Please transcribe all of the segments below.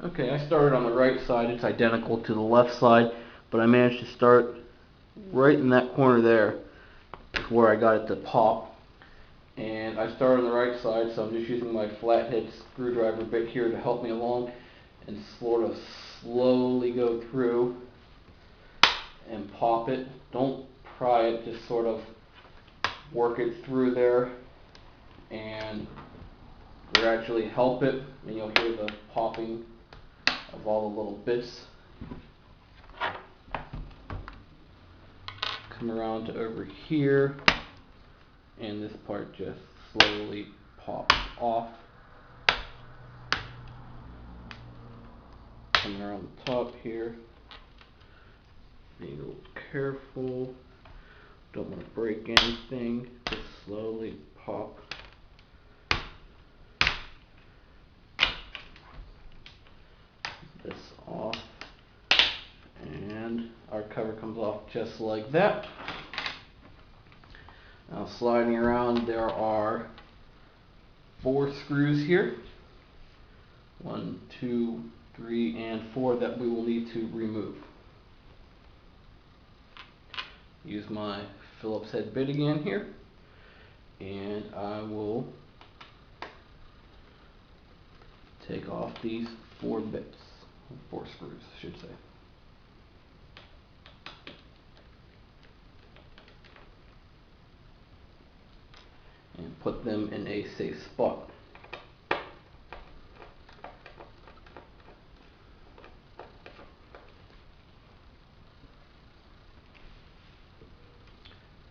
Okay, I started on the right side. It's identical to the left side, but I managed to start right in that corner there where I got it to pop. And I started on the right side, so I'm just using my flathead screwdriver bit here to help me along and sort of slowly go through and pop it. Don't pry it, just sort of work it through there and gradually help it, and you'll hear the popping of all the little bits. Come around to over here, and this part just slowly pops off. Coming around the top here, being a little careful, don't want to break anything, just slowly pop. This off, and our cover comes off just like that. Now sliding around, there are 4 screws here. 1, 2, 3, and 4 that we will need to remove. Use my Phillips head bit again here, and I will take off these 4 bits, 4 screws, I should say. And put them in a safe spot.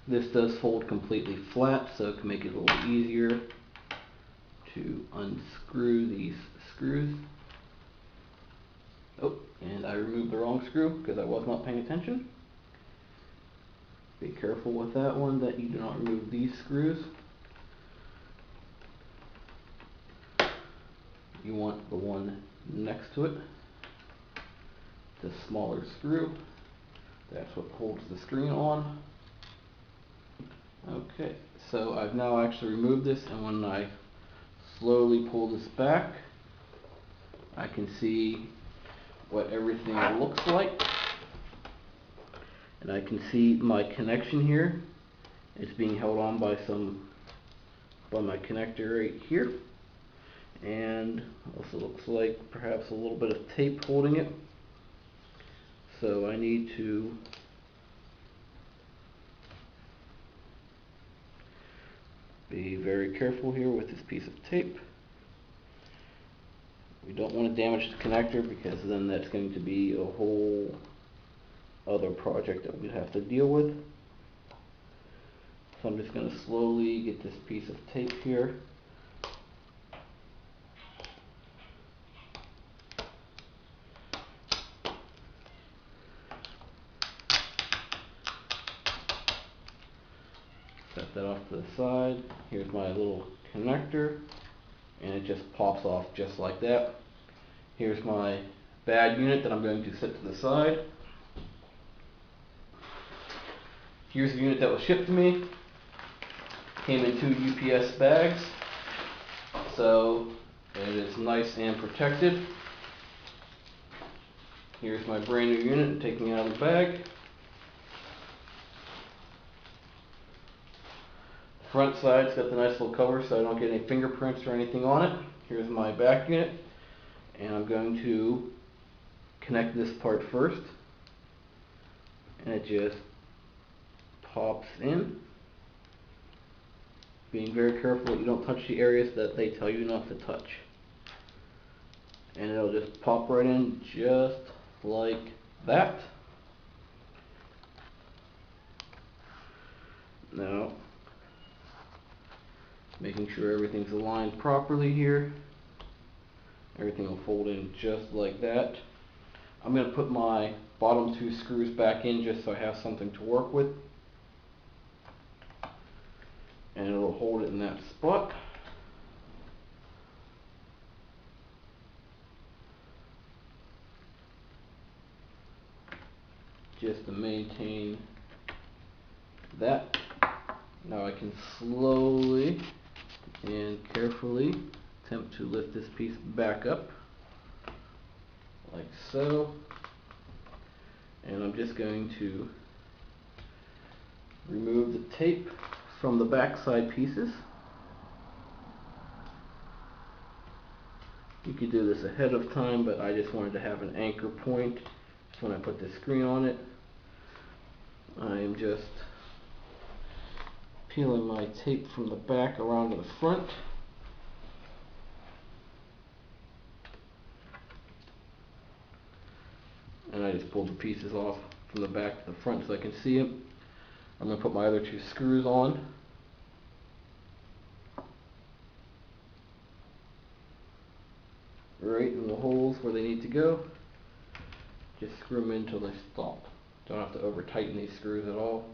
This does fold completely flat, so it can make it a little easier to unscrew these screws. Oh, and I removed the wrong screw because I was not paying attention. Be careful with that one that you do not remove these screws. You want the one next to it, the smaller screw. That's what holds the screen on. Okay, so I've now actually removed this, and when I slowly pull this back, I can see what everything looks like. And I can see my connection here. It's being held on by my connector right here. And also looks like perhaps a little bit of tape holding it. So I need to be very careful here with this piece of tape. We don't want to damage the connector, because then that's going to be a whole other project that we have to deal with. So I'm just going to slowly get this piece of tape here. Set that off to the side. Here's my little connector, and it just pops off just like that. Here's my bad unit that I'm going to set to the side. Here's the unit that was shipped to me. Came in 2 UPS bags, so it is nice and protected. Here's my brand new unit, taking it out of the bag. Front side's got the nice little cover so I don't get any fingerprints or anything on it. Here's my back unit, and I'm going to connect this part first, and it just pops in. Being very careful that you don't touch the areas that they tell you not to touch. And it'll just pop right in just like that. Now, making sure everything's aligned properly here. Everything will fold in just like that. I'm going to put my bottom 2 screws back in just so I have something to work with. And it'll hold it in that spot. Just to maintain that. Now I can slowly and carefully attempt to lift this piece back up. like so. And I'm just going to remove the tape from the backside pieces. You could do this ahead of time, but I just wanted to have an anchor point when I put the screen on it. I am just peeling my tape from the back around to the front. And I just pulled the pieces off from the back to the front so I can see them. I'm going to put my other two screws on. Right in the holes where they need to go. Just screw them in until they stop. Don't have to over tighten these screws at all.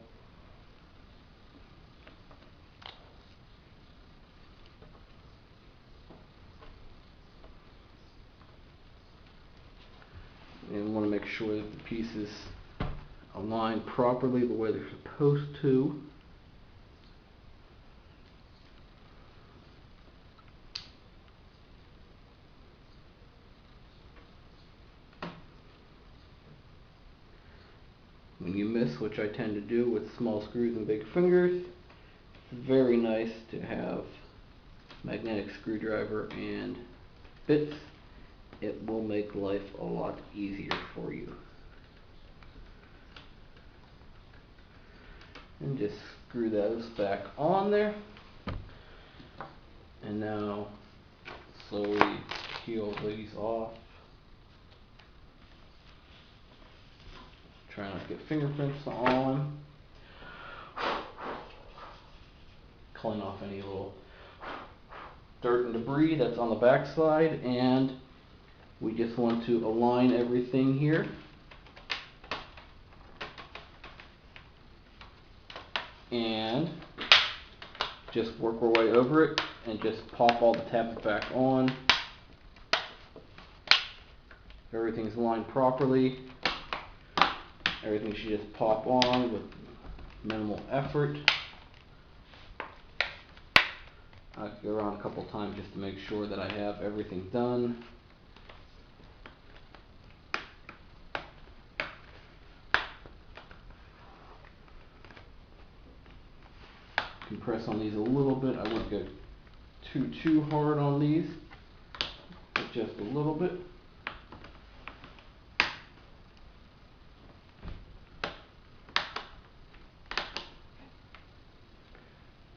And want to make sure that the pieces align properly the way they're supposed to. When you miss, which I tend to do with small screws and big fingers, it's very nice to have magnetic screwdriver and bits. It will make life a lot easier for you. And just screw those back on there. And now slowly peel these off. Try not to get fingerprints on. Clean off any little dirt and debris that's on the back side, and we just want to align everything here. And just work our way over it and just pop all the tabs back on. Everything's aligned properly. Everything should just pop on with minimal effort. I could go around a couple times just to make sure that I have everything done. Compress on these a little bit. I won't go too hard on these, but just a little bit.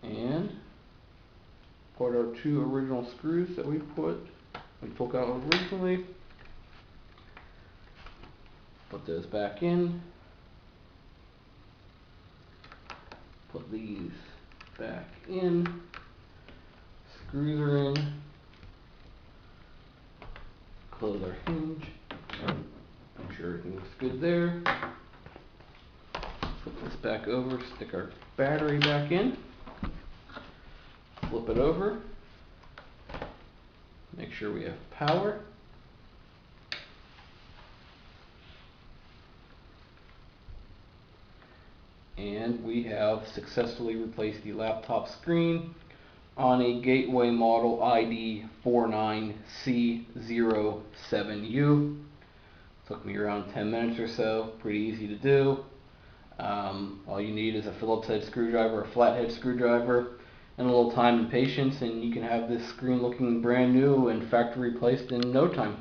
And put our two original screws that we took out originally. Put those back in. Put these back in. Screws are in. Close our hinge. Make sure everything looks good there. Flip this back over, stick our battery back in. Flip it over. Make sure we have power. And we have successfully replaced the laptop screen on a Gateway model ID 49C07U. Took me around 10 minutes or so, pretty easy to do. All you need is a Phillips head screwdriver, a flathead screwdriver, and a little time and patience, and you can have this screen looking brand new and factory replaced in no time.